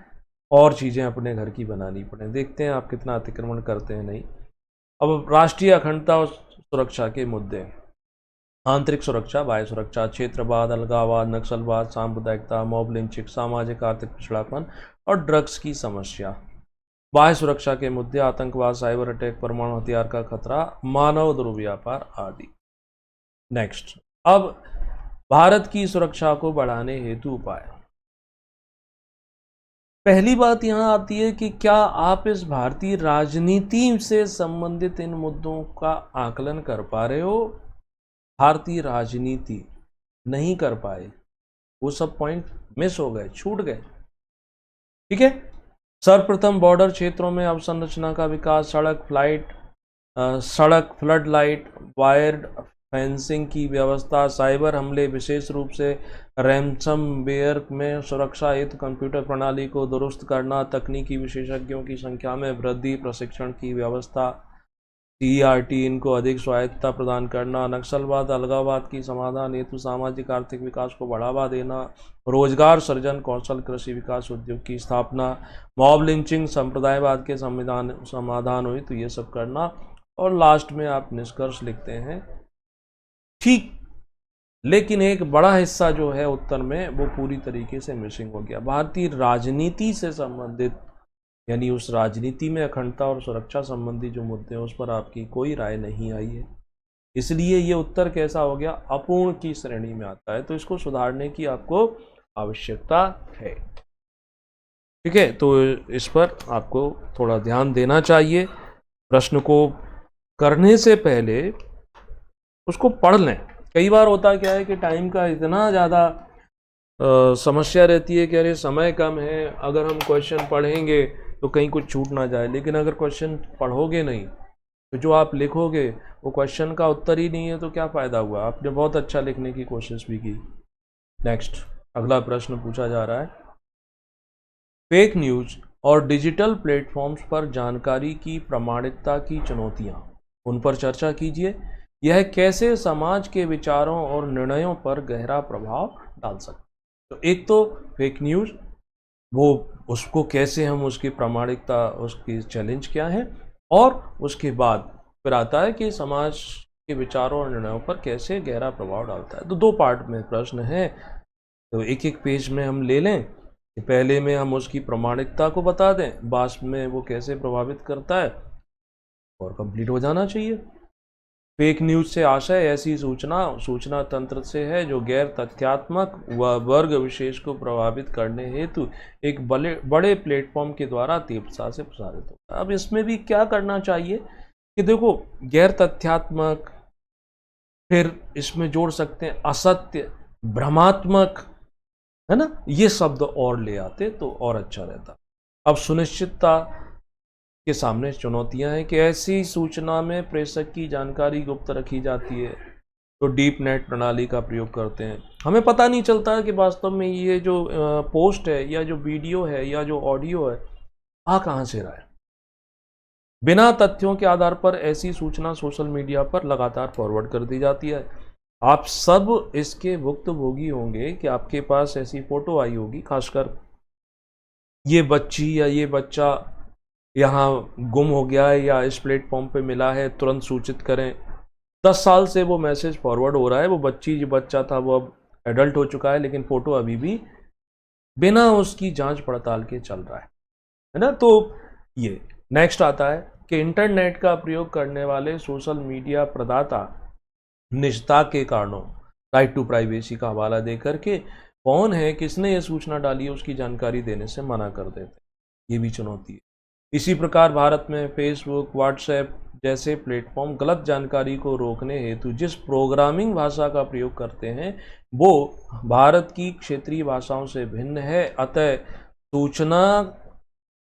और चीज़ें अपने घर की बनानी पड़े। देखते हैं आप कितना अतिक्रमण करते हैं। नहीं। अब राष्ट्रीय अखंडता और सुरक्षा के मुद्दे, आंतरिक सुरक्षा, बाह्य सुरक्षा, क्षेत्रवाद, अलगाववाद, नक्सलवाद, सांप्रदायिकता, मॉब लिंचिंग, सामाजिक आर्थिक पिछड़ापन और ड्रग्स की समस्या। बाह्य सुरक्षा के मुद्दे, आतंकवाद, साइबर अटैक, परमाणु हथियार का खतरा, मानव दुर्व्यापार आदि। नेक्स्ट, अब भारत की सुरक्षा को बढ़ाने हेतु उपाय। पहली बात यहाँ आती है कि क्या आप इस भारतीय राजनीति से संबंधित इन मुद्दों का आकलन कर पा रहे हो? भारतीय राजनीति नहीं कर पाए, वो सब पॉइंट मिस हो गए, छूट गए। ठीक है। सर्वप्रथम बॉर्डर क्षेत्रों में अवसंरचना का विकास, सड़क, फ्लड लाइट, वायर्ड फेंसिंग की व्यवस्था, साइबर हमले, विशेष रूप से रैंसमवेयर में सुरक्षा हेतु कंप्यूटर प्रणाली को दुरुस्त करना, तकनीकी विशेषज्ञों की संख्या में वृद्धि, प्रशिक्षण की व्यवस्था, CERT इनको अधिक स्वायत्तता प्रदान करना, नक्सलवाद, अलगाववाद की समाधान हेतु सामाजिक आर्थिक विकास को बढ़ावा देना, रोजगार सृजन, कौशल कृषि विकास उद्योग की स्थापना, मॉब लिंचिंग, संप्रदायवाद के समाधान हुई तो ये सब करना। और लास्ट में आप निष्कर्ष लिखते हैं, ठीक, लेकिन एक बड़ा हिस्सा जो है उत्तर में वो पूरी तरीके से मिसिंग हो गया। भारतीय राजनीति से संबंधित, यानी उस राजनीति में अखंडता और सुरक्षा संबंधी जो मुद्दे हैं उस पर आपकी कोई राय नहीं आई है। इसलिए ये उत्तर कैसा हो गया, अपूर्ण की श्रेणी में आता है। तो इसको सुधारने की आपको आवश्यकता है। ठीक है, तो इस पर आपको थोड़ा ध्यान देना चाहिए। प्रश्न को करने से पहले उसको पढ़ लें। कई बार होता क्या है कि टाइम का इतना ज़्यादा समस्या रहती है कि अरे समय कम है, अगर हम क्वेश्चन पढ़ेंगे तो कहीं कुछ छूट ना जाए। लेकिन अगर क्वेश्चन पढ़ोगे नहीं तो जो आप लिखोगे वो क्वेश्चन का उत्तर ही नहीं है, तो क्या फ़ायदा हुआ। आपने बहुत अच्छा लिखने की कोशिश भी की। नेक्स्ट, अगला प्रश्न पूछा जा रहा है, फेक न्यूज़ और डिजिटल प्लेटफॉर्म्स पर जानकारी की प्रामाणिकता की चुनौतियाँ, उन पर चर्चा कीजिए। यह कैसे समाज के विचारों और निर्णयों पर गहरा प्रभाव डाल सकता है। तो एक तो फेक न्यूज़, वो उसको कैसे हम उसकी प्रामाणिकता, उसकी चैलेंज क्या है, और उसके बाद फिर आता है कि समाज के विचारों और निर्णयों पर कैसे गहरा प्रभाव डालता है। तो दो पार्ट में प्रश्न है, तो एक एक पेज में हम ले लें। पहले में हम उसकी प्रामाणिकता को बता दें, बाद में वो कैसे प्रभावित करता है, और कंप्लीट हो जाना चाहिए। फेक न्यूज़ से आशय ऐसी सूचना तंत्र से है जो गैर तथ्यात्मक व वर्ग विशेष को प्रभावित करने हेतु एक बड़े प्लेटफॉर्म के द्वारा तीव्रता से प्रसारित होता है। अब इसमें भी क्या करना चाहिए कि देखो, गैर तथ्यात्मक, फिर इसमें जोड़ सकते हैं असत्य, भ्रमात्मक, है ना, ये शब्द और ले आते तो और अच्छा रहता। अब सुनिश्चितता के सामने चुनौतियां हैं कि ऐसी सूचना में प्रेषक की जानकारी गुप्त रखी जाती है, तो डीप नेट प्रणाली का प्रयोग करते हैं। हमें पता नहीं चलता है कि वास्तव में ये जो पोस्ट है या जो वीडियो है या जो ऑडियो है आ कहाँ से रहा है। बिना तथ्यों के आधार पर ऐसी सूचना सोशल मीडिया पर लगातार फॉरवर्ड कर दी जाती है। आप सब इसके भुक्तभोगी होंगे कि आपके पास ऐसी फोटो आई होगी, खासकर ये बच्ची या ये बच्चा यहाँ गुम हो गया है या इस प्लेटफॉर्म पे मिला है, तुरंत सूचित करें। 10 साल से वो मैसेज फॉरवर्ड हो रहा है, वो बच्ची जो बच्चा था वो अब एडल्ट हो चुका है, लेकिन फ़ोटो अभी भी बिना उसकी जांच पड़ताल के चल रहा है ना। तो ये नेक्स्ट आता है कि इंटरनेट का प्रयोग करने वाले सोशल मीडिया प्रदाता निजता के कारणों, राइट टू प्राइवेसी का हवाला देकर के कौन है, किसने ये सूचना डाली है, उसकी जानकारी देने से मना कर देते हैं। ये भी चुनौती है। इसी प्रकार भारत में फेसबुक, व्हाट्सएप जैसे प्लेटफॉर्म गलत जानकारी को रोकने हेतु जिस प्रोग्रामिंग भाषा का प्रयोग करते हैं वो भारत की क्षेत्रीय भाषाओं से भिन्न है, अतः सूचना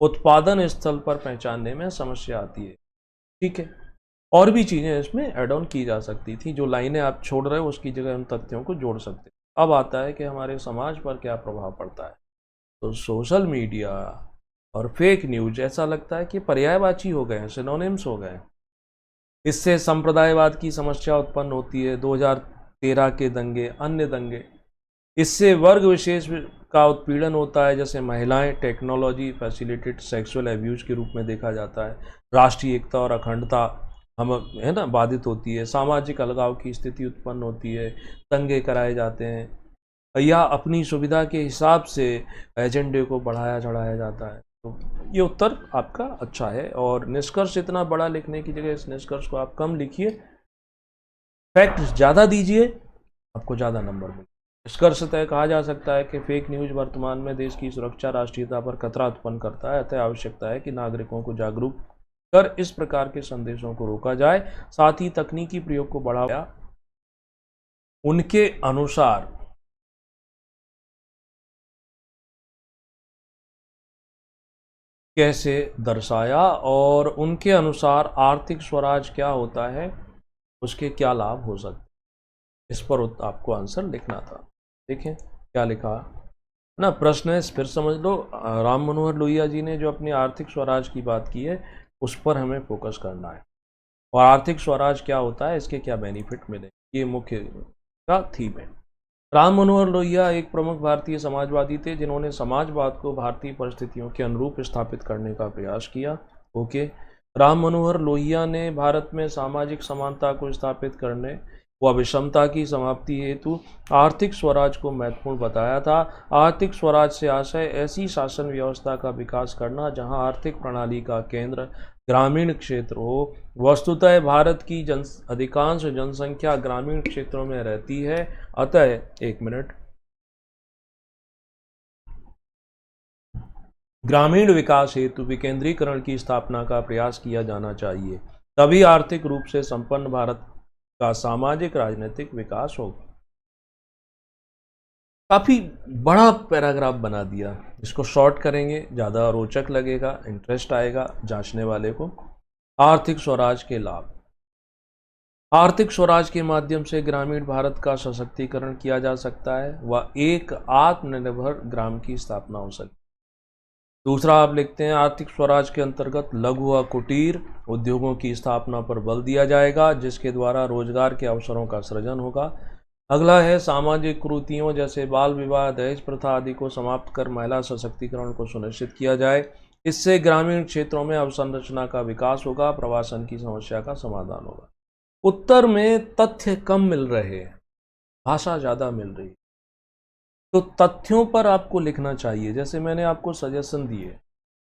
उत्पादन स्थल पर पहचानने में समस्या आती है। ठीक है, और भी चीज़ें इसमें ऐड ऑन की जा सकती थी, जो लाइनें आप छोड़ रहे हो उसकी जगह हम तथ्यों को जोड़ सकते हैं। अब आता है कि हमारे समाज पर क्या प्रभाव पड़ता है। तो सोशल मीडिया और फेक न्यूज ऐसा लगता है कि पर्यायवाची हो गए हैं, सिनोनिम्स हो गए हैं। इससे संप्रदायवाद की समस्या उत्पन्न होती है, 2013 के दंगे, अन्य दंगे। इससे वर्ग विशेष का उत्पीड़न होता है, जैसे महिलाएं टेक्नोलॉजी फैसिलिटेड सेक्सुअल एब्यूज के रूप में देखा जाता है। राष्ट्रीय एकता और अखंडता हम है ना बाधित होती है, सामाजिक अलगाव की स्थिति उत्पन्न होती है, दंगे कराए जाते हैं या अपनी सुविधा के हिसाब से एजेंडे को बढ़ाया चढ़ाया जाता है। तो ये उत्तर आपका अच्छा है, और निष्कर्ष इतना बड़ा लिखने की जगह इस निष्कर्ष को आप कम लिखिए, फैक्ट ज़्यादा दीजिए, आपको ज़्यादा नंबर मिले। निष्कर्षतः कहा जा सकता है कि फेक न्यूज वर्तमान में देश की सुरक्षा, राष्ट्रीयता पर खतरा उत्पन्न करता है, अतः आवश्यकता है कि नागरिकों को जागरूक कर इस प्रकार के संदेशों को रोका जाए, साथ ही तकनीकी प्रयोग को बढ़ावा उनके अनुसार कैसे दर्शाया और उनके अनुसार आर्थिक स्वराज क्या होता है, उसके क्या लाभ हो सकते, इस पर आपको आंसर लिखना था। देखें क्या लिखा ना, प्रश्न है फिर समझ लो। राम मनोहर लोहिया जी ने जो अपनी आर्थिक स्वराज की बात की है उस पर हमें फोकस करना है, और आर्थिक स्वराज क्या होता है, इसके क्या बेनिफिट मिले, ये मुख्य का थीम है। राम मनोहर लोहिया एक प्रमुख भारतीय समाजवादी थे जिन्होंने समाजवाद को भारतीय परिस्थितियों के अनुरूप स्थापित करने का प्रयास किया। ओके, राम मनोहर लोहिया ने भारत में सामाजिक समानता को स्थापित करने व विषमता की समाप्ति हेतु आर्थिक स्वराज को महत्वपूर्ण बताया था। आर्थिक स्वराज से आशय ऐसी शासन व्यवस्था का विकास करना जहां आर्थिक प्रणाली का केंद्र ग्रामीण क्षेत्र हो। वस्तुतः भारत की अधिकांश जनसंख्या ग्रामीण क्षेत्रों में रहती है, अतः एक मिनट, ग्रामीण विकास हेतु विकेंद्रीकरण की स्थापना का प्रयास किया जाना चाहिए, तभी आर्थिक रूप से संपन्न भारत का सामाजिक राजनीतिक विकास होगा। काफी बड़ा पैराग्राफ बना दिया, इसको शॉर्ट करेंगे, ज़्यादा रोचक लगेगा, इंटरेस्ट आएगा जांचने वाले को। आर्थिक स्वराज के लाभ। आर्थिक स्वराज के माध्यम से ग्रामीण भारत का सशक्तिकरण किया जा सकता है व एक आत्मनिर्भर ग्राम की स्थापना हो सकती है। दूसरा आप लिखते हैं, आर्थिक स्वराज के अंतर्गत लघु व कुटीर उद्योगों की स्थापना पर बल दिया जाएगा, जिसके द्वारा रोजगार के अवसरों का सृजन होगा। अगला है, सामाजिक कुरीतियों जैसे बाल विवाह, दहेज प्रथा आदि को समाप्त कर महिला सशक्तिकरण को सुनिश्चित किया जाए। इससे ग्रामीण क्षेत्रों में अवसंरचना का विकास होगा, प्रवासन की समस्या का समाधान होगा। उत्तर में तथ्य कम मिल रहे हैं, भाषा ज़्यादा मिल रही है, तो तथ्यों पर आपको लिखना चाहिए। जैसे मैंने आपको सजेशन दिए,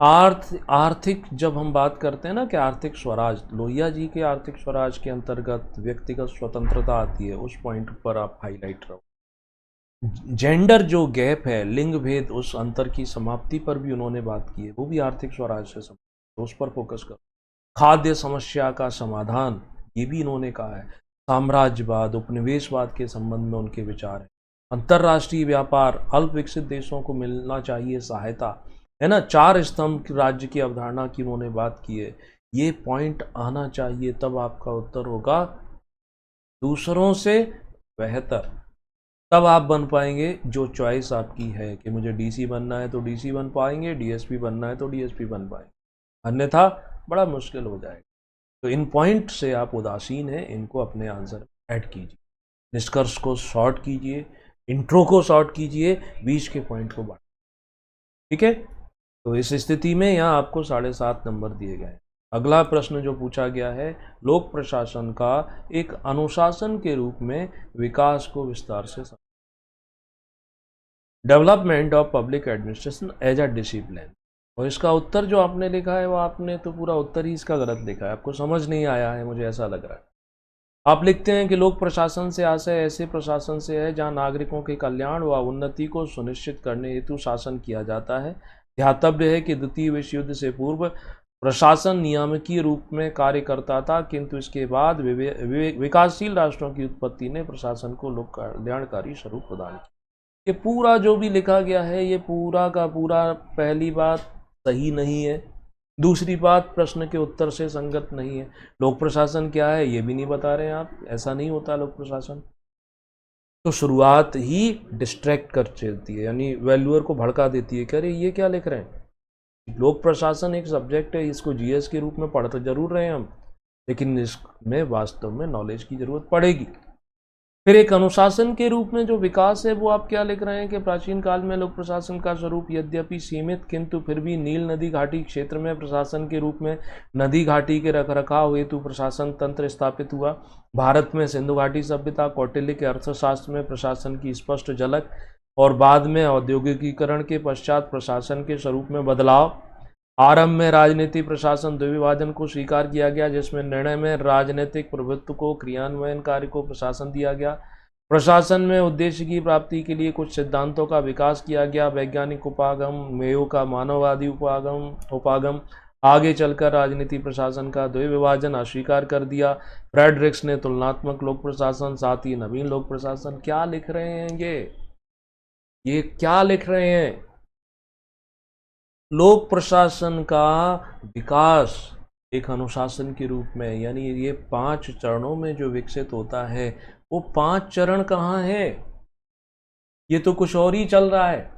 आर्थिक जब हम बात करते हैं ना कि आर्थिक स्वराज, लोहिया जी के आर्थिक स्वराज के अंतर्गत व्यक्तिगत स्वतंत्रता आती है, उस पॉइंट पर आप हाईलाइट रहो। जेंडर जो गैप है, लिंग भेद, उस अंतर की समाप्ति पर भी उन्होंने बात की है, वो भी आर्थिक स्वराज से संबंधित, तो उस पर फोकस करो। खाद्य समस्या का समाधान, ये भी इन्होंने कहा है। साम्राज्यवाद, उपनिवेशवाद के संबंध में उनके विचार है। अंतर्राष्ट्रीय व्यापार, अल्प विकसित देशों को मिलना चाहिए सहायता, है ना। 4 स्तंभ राज्य की अवधारणा की उन्होंने बात की है। ये पॉइंट आना चाहिए, तब आपका उत्तर होगा दूसरों से बेहतर। तब आप बन पाएंगे जो चॉइस आपकी है कि मुझे डीसी बनना है तो डीसी बन पाएंगे, डीएसपी बनना है तो डीएसपी बन पाएंगे, अन्यथा बड़ा मुश्किल हो जाएगा। तो इन पॉइंट से आप उदासीन हैं, इनको अपने आंसर ऐड कीजिए, निष्कर्ष को शॉर्ट कीजिए, इंट्रो को शॉर्ट कीजिए, बीच के पॉइंट को बढ़ाइए। ठीक है। तो इस स्थिति में यहाँ आपको 7.5 नंबर दिए गए हैं। अगला प्रश्न जो पूछा गया है, लोक प्रशासन का एक अनुशासन के रूप में विकास को विस्तार से समझें। Development of public administration as a discipline. और इसका उत्तर जो आपने लिखा है वो आपने तो पूरा उत्तर ही इसका गलत लिखा है, आपको समझ नहीं आया है, मुझे ऐसा लग रहा है। आप लिखते हैं कि लोक प्रशासन से आशय ऐसे प्रशासन से है जहां नागरिकों के कल्याण व उन्नति को सुनिश्चित करने हेतु शासन किया जाता है। ध्यातव्य है कि द्वितीय विश्व युद्ध से पूर्व प्रशासन नियामकीय रूप में कार्य करता था, किंतु इसके बाद विकासशील राष्ट्रों की उत्पत्ति ने प्रशासन को लोक कल्याणकारी स्वरूप प्रदान किया। ये पूरा जो भी लिखा गया है ये पूरा का पूरा, पहली बात सही नहीं है, दूसरी बात प्रश्न के उत्तर से संगत नहीं है। लोक प्रशासन क्या है ये भी नहीं बता रहे हैं आप, ऐसा नहीं होता लोक प्रशासन। तो शुरुआत ही डिस्ट्रैक्ट कर देती है, यानी वैल्यूअर को भड़का देती है कि अरे ये क्या लिख रहे हैं। लोक प्रशासन एक सब्जेक्ट है, इसको जीएस के रूप में पढ़ते जरूर रहे हैं हम, लेकिन इसमें वास्तव में नॉलेज की जरूरत पड़ेगी। फिर एक अनुशासन के रूप में जो विकास है वो आप क्या लिख रहे हैं कि प्राचीन काल में लोक प्रशासन का स्वरूप यद्यपि सीमित किंतु फिर भी नील नदी घाटी क्षेत्र में प्रशासन के रूप में नदी घाटी के रखरखाव हेतु प्रशासन तंत्र स्थापित हुआ। भारत में सिंधु घाटी सभ्यता, कौटिल्य के अर्थशास्त्र में प्रशासन की स्पष्ट झलक, और बाद में औद्योगिकीकरण के पश्चात प्रशासन के स्वरूप में बदलाव। आरंभ में राजनीतिक प्रशासन द्विविभाजन को स्वीकार किया गया, जिसमें निर्णय में राजनीतिक प्रभुत्व को, क्रियान्वयन कार्य को प्रशासन दिया गया। प्रशासन में उद्देश्य की प्राप्ति के लिए कुछ सिद्धांतों का विकास किया गया, वैज्ञानिक उपागम, मेयो का मानववादी उपागम। आगे चलकर राजनीतिक प्रशासन का द्विविभाजन अस्वीकार कर दिया। फ्रेडरिक्स ने तुलनात्मक लोक प्रशासन, साथ ही नवीन लोक प्रशासन। क्या लिख रहे हैं ये क्या लिख रहे हैं? लोक प्रशासन का विकास एक अनुशासन के रूप में, यानी ये 5 चरणों में जो विकसित होता है, वो 5 चरण कहाँ है? ये तो कुछ और ही चल रहा है,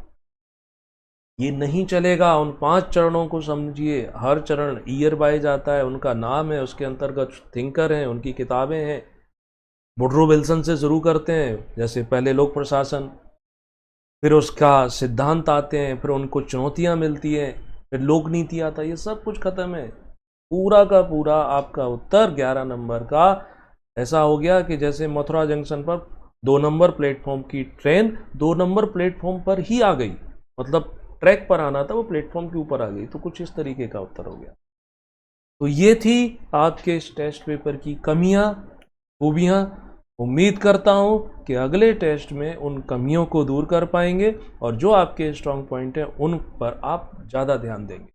ये नहीं चलेगा। उन 5 चरणों को समझिए। हर चरण ईयर वाइज आता है, उनका नाम है, उसके अंतर्गत थिंकर हैं, उनकी किताबें हैं। वुडरो विल्सन से शुरू करते हैं, जैसे पहले लोक प्रशासन, फिर उसका सिद्धांत आते हैं, फिर उनको चुनौतियां मिलती हैं, फिर लोक नीति आता है, ये सब कुछ खत्म है। पूरा का पूरा आपका उत्तर 11 नंबर का ऐसा हो गया कि जैसे मथुरा जंक्शन पर 2 नंबर प्लेटफॉर्म की ट्रेन 2 नंबर प्लेटफॉर्म पर ही आ गई, मतलब ट्रैक पर आना था, वो प्लेटफॉर्म के ऊपर आ गई। तो कुछ इस तरीके का उत्तर हो गया। तो ये थी आपके इस टेस्ट पेपर की कमियां, खूबियां। उम्मीद करता हूं कि अगले टेस्ट में उन कमियों को दूर कर पाएंगे और जो आपके स्ट्रॉन्ग पॉइंट हैं उन पर आप ज़्यादा ध्यान देंगे।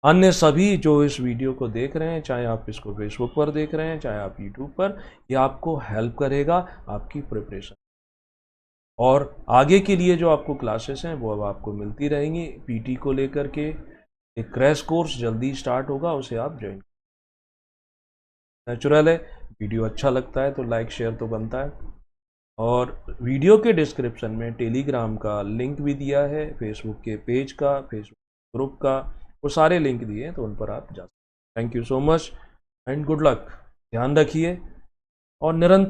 अन्य सभी जो इस वीडियो को देख रहे हैं, चाहे आप इसको फेसबुक पर देख रहे हैं, चाहे आप यूट्यूब पर, ये आपको हेल्प करेगा आपकी प्रिपरेशन। और आगे के लिए जो आपको क्लासेस हैं वो अब आपको मिलती रहेंगी। पीटी को लेकर के एक क्रैश कोर्स जल्दी स्टार्ट होगा, उसे आप ज्वाइन। नेचुरल है, वीडियो अच्छा लगता है तो लाइक शेयर तो बनता है। और वीडियो के डिस्क्रिप्शन में टेलीग्राम का लिंक भी दिया है, फेसबुक के पेज का, फेसबुक ग्रुप का, वो सारे लिंक दिए हैं, तो उन पर आप जा सकते हैं। Thank you so much and good luck. ध्यान रखिए और निरंतर